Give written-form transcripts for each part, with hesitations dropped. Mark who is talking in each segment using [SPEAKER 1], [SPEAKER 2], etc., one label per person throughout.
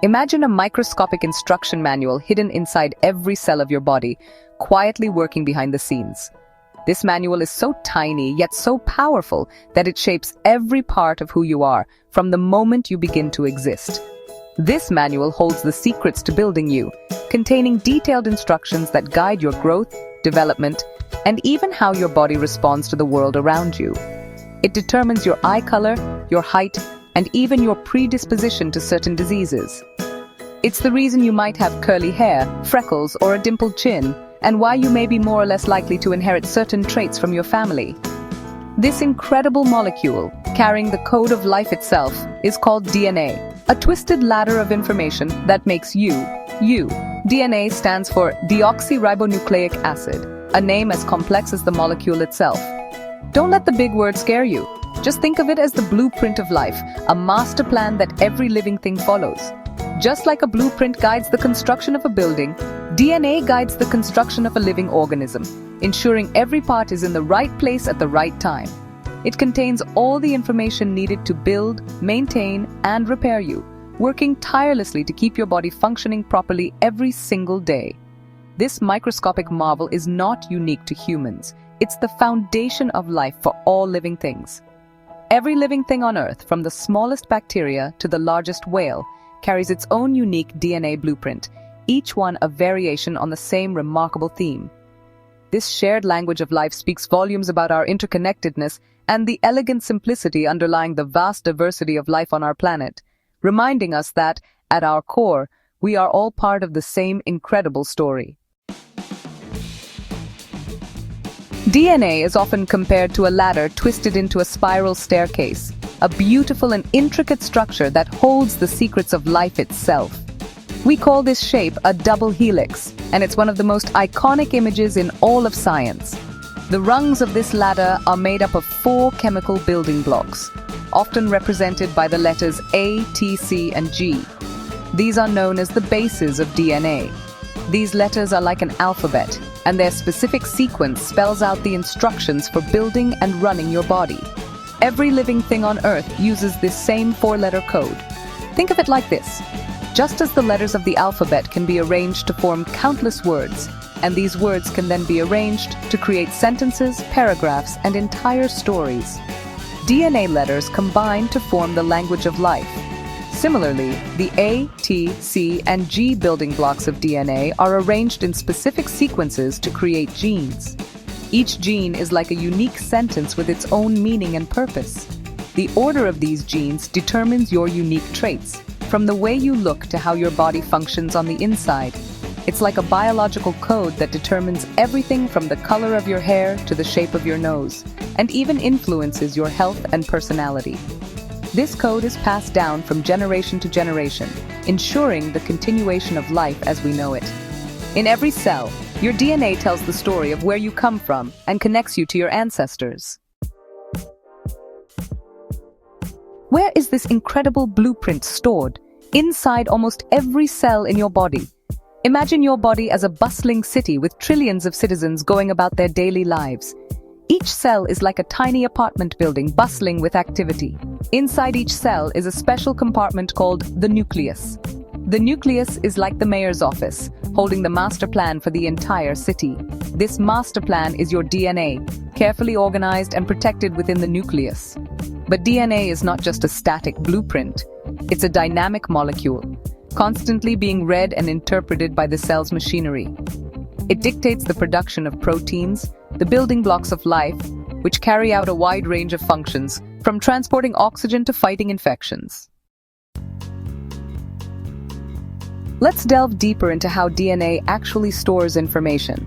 [SPEAKER 1] Imagine a microscopic instruction manual hidden inside every cell of your body, quietly working behind the scenes. This manual is so tiny yet so powerful that it shapes every part of who you are from the moment you begin to exist. This manual holds the secrets to building you, containing detailed instructions that guide your growth, development, and even how your body responds to the world around you. It determines your eye color, your height, and even your predisposition to certain diseases. It's the reason you might have curly hair, freckles, or a dimpled chin, and why you may be more or less likely to inherit certain traits from your family. This incredible molecule, carrying the code of life itself, is called DNA, a twisted ladder of information that makes you, you. DNA stands for deoxyribonucleic acid, a name as complex as the molecule itself. Don't let the big word scare you. Just think of it as the blueprint of life, a master plan that every living thing follows. Just like a blueprint guides the construction of a building, DNA guides the construction of a living organism, ensuring every part is in the right place at the right time. It contains all the information needed to build, maintain, and repair you, working tirelessly to keep your body functioning properly every single day. This microscopic marvel is not unique to humans. It's the foundation of life for all living things. Every living thing on Earth, from the smallest bacteria to the largest whale, carries its own unique DNA blueprint, each one a variation on the same remarkable theme. This shared language of life speaks volumes about our interconnectedness and the elegant simplicity underlying the vast diversity of life on our planet, reminding us that, at our core, we are all part of the same incredible story. DNA is often compared to a ladder twisted into a spiral staircase, a beautiful and intricate structure that holds the secrets of life itself. We call this shape a double helix, and it's one of the most iconic images in all of science. The rungs of this ladder are made up of 4 chemical building blocks, often represented by the letters A, T, C, and G. These are known as the bases of DNA. These letters are like an alphabet, and their specific sequence spells out the instructions for building and running your body. Every living thing on Earth uses this same 4-letter code. Think of it like this. Just as the letters of the alphabet can be arranged to form countless words, and these words can then be arranged to create sentences, paragraphs, and entire stories, DNA letters combine to form the language of life. Similarly, the A, T, C, and G building blocks of DNA are arranged in specific sequences to create genes. Each gene is like a unique sentence with its own meaning and purpose. The order of these genes determines your unique traits, from the way you look to how your body functions on the inside. It's like a biological code that determines everything from the color of your hair to the shape of your nose, and even influences your health and personality. This code is passed down from generation to generation, ensuring the continuation of life as we know it. In every cell, your DNA tells the story of where you come from and connects you to your ancestors. Where is this incredible blueprint stored? Inside almost every cell in your body. Imagine your body as a bustling city with trillions of citizens going about their daily lives. Each cell is like a tiny apartment building bustling with activity. Inside each cell is a special compartment called the nucleus. The nucleus is like the mayor's office, holding the master plan for the entire city. This master plan is your DNA, carefully organized and protected within the nucleus. But DNA is not just a static blueprint. It's a dynamic molecule, constantly being read and interpreted by the cell's machinery. It dictates the production of proteins, the building blocks of life, which carry out a wide range of functions, from transporting oxygen to fighting infections. Let's delve deeper into how DNA actually stores information.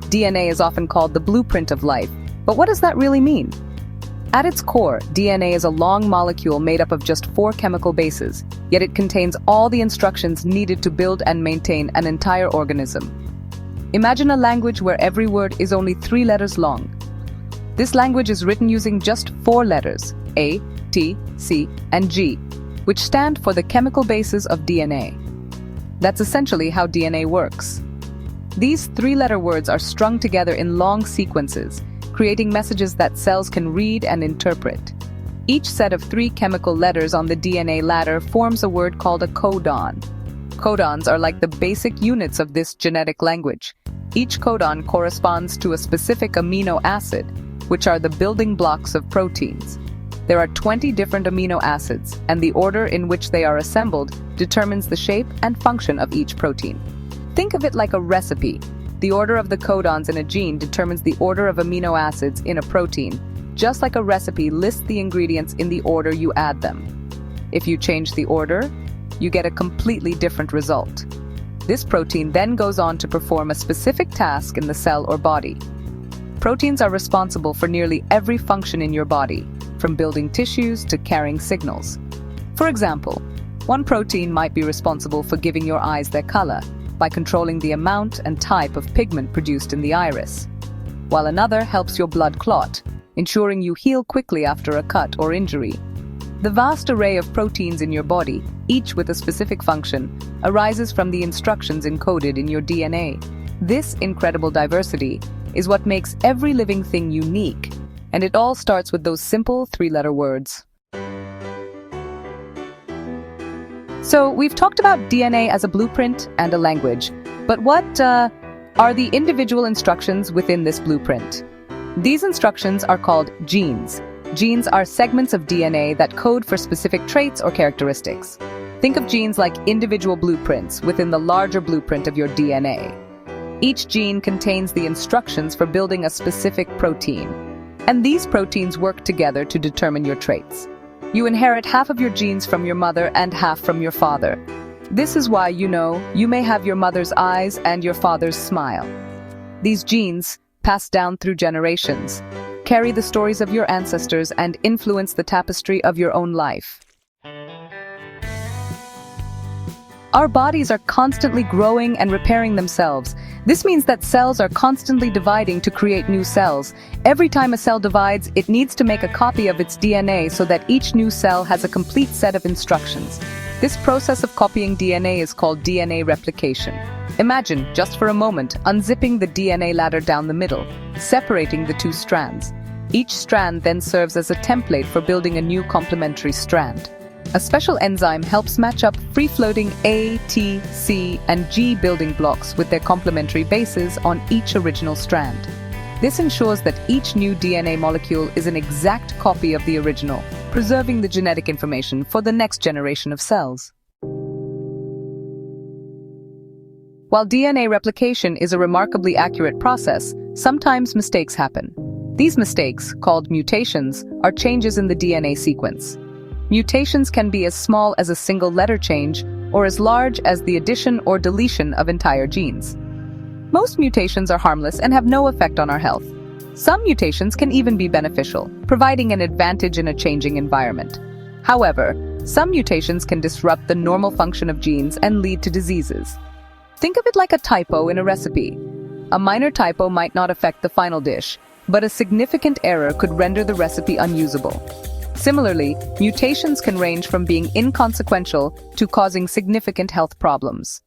[SPEAKER 1] DNA is often called the blueprint of life, but what does that really mean? At its core, DNA is a long molecule made up of just 4 chemical bases, yet it contains all the instructions needed to build and maintain an entire organism. Imagine a language where every word is only 3 letters long. This language is written using just 4 letters, A, T, C, and G, which stand for the chemical bases of DNA. That's essentially how DNA works. These 3-letter words are strung together in long sequences, creating messages that cells can read and interpret. Each set of 3 chemical letters on the DNA ladder forms a word called a codon. Codons are like the basic units of this genetic language. Each codon corresponds to a specific amino acid, which are the building blocks of proteins. There are 20 different amino acids, and the order in which they are assembled determines the shape and function of each protein. Think of it like a recipe. The order of the codons in a gene determines the order of amino acids in a protein, just like a recipe lists the ingredients in the order you add them. If you change the order, you get a completely different result. This protein then goes on to perform a specific task in the cell or body. Proteins are responsible for nearly every function in your body, from building tissues to carrying signals. For example, one protein might be responsible for giving your eyes their color, by controlling the amount and type of pigment produced in the iris, while another helps your blood clot, ensuring you heal quickly after a cut or injury. The vast array of proteins in your body, each with a specific function, arises from the instructions encoded in your DNA. This incredible diversity is what makes every living thing unique, and it all starts with those simple 3-letter words. So we've talked about DNA as a blueprint and a language, but what are the individual instructions within this blueprint? These instructions are called genes. Genes are segments of DNA that code for specific traits or characteristics. Think of genes like individual blueprints within the larger blueprint of your DNA. Each gene contains the instructions for building a specific protein, and these proteins work together to determine your traits. You inherit half of your genes from your mother and half from your father. This is why you may have your mother's eyes and your father's smile. These genes, passed down through generations, carry the stories of your ancestors and influence the tapestry of your own life. Our bodies are constantly growing and repairing themselves. This means that cells are constantly dividing to create new cells. Every time a cell divides, it needs to make a copy of its DNA so that each new cell has a complete set of instructions. This process of copying DNA is called DNA replication. Imagine, just for a moment, unzipping the DNA ladder down the middle, separating the 2 strands. Each strand then serves as a template for building a new complementary strand. A special enzyme helps match up free-floating A, T, C, and G building blocks with their complementary bases on each original strand. This ensures that each new DNA molecule is an exact copy of the original, preserving the genetic information for the next generation of cells. While DNA replication is a remarkably accurate process, sometimes mistakes happen. These mistakes, called mutations, are changes in the DNA sequence. Mutations can be as small as a single letter change or as large as the addition or deletion of entire genes. Most mutations are harmless and have no effect on our health. Some mutations can even be beneficial, providing an advantage in a changing environment. However, some mutations can disrupt the normal function of genes and lead to diseases. Think of it like a typo in a recipe. A minor typo might not affect the final dish, but a significant error could render the recipe unusable. Similarly, mutations can range from being inconsequential to causing significant health problems.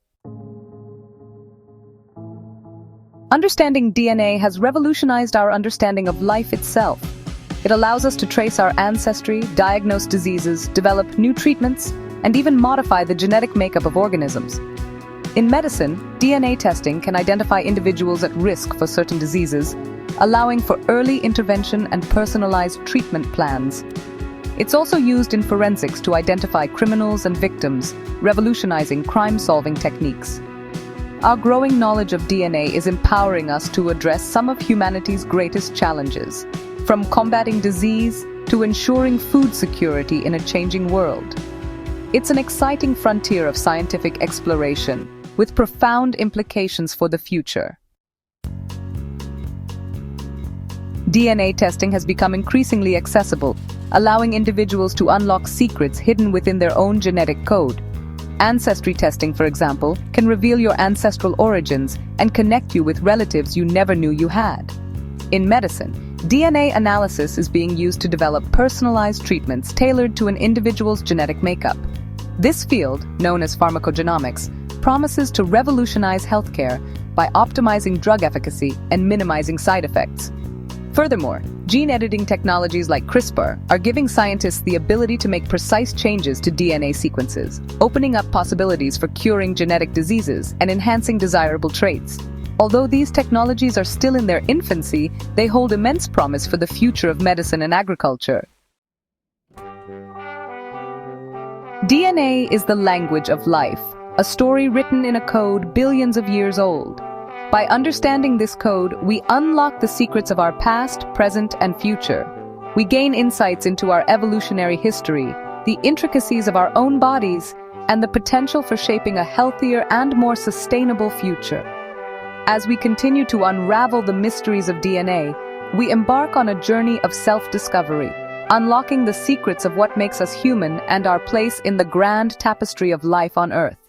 [SPEAKER 1] Understanding DNA has revolutionized our understanding of life itself. It allows us to trace our ancestry, diagnose diseases, develop new treatments, and even modify the genetic makeup of organisms. In medicine, DNA testing can identify individuals at risk for certain diseases, allowing for early intervention and personalized treatment plans. It's also used in forensics to identify criminals and victims, revolutionizing crime-solving techniques. Our growing knowledge of DNA is empowering us to address some of humanity's greatest challenges, from combating disease to ensuring food security in a changing world. It's an exciting frontier of scientific exploration, with profound implications for the future. DNA testing has become increasingly accessible, allowing individuals to unlock secrets hidden within their own genetic code. Ancestry testing, for example, can reveal your ancestral origins and connect you with relatives you never knew you had. In medicine, DNA analysis is being used to develop personalized treatments tailored to an individual's genetic makeup. This field, known as pharmacogenomics, promises to revolutionize healthcare by optimizing drug efficacy and minimizing side effects. Furthermore, gene editing technologies like CRISPR are giving scientists the ability to make precise changes to DNA sequences, opening up possibilities for curing genetic diseases and enhancing desirable traits. Although these technologies are still in their infancy, they hold immense promise for the future of medicine and agriculture. DNA is the language of life, a story written in a code billions of years old. By understanding this code, we unlock the secrets of our past, present, and future. We gain insights into our evolutionary history, the intricacies of our own bodies, and the potential for shaping a healthier and more sustainable future. As we continue to unravel the mysteries of DNA, we embark on a journey of self-discovery, unlocking the secrets of what makes us human and our place in the grand tapestry of life on Earth.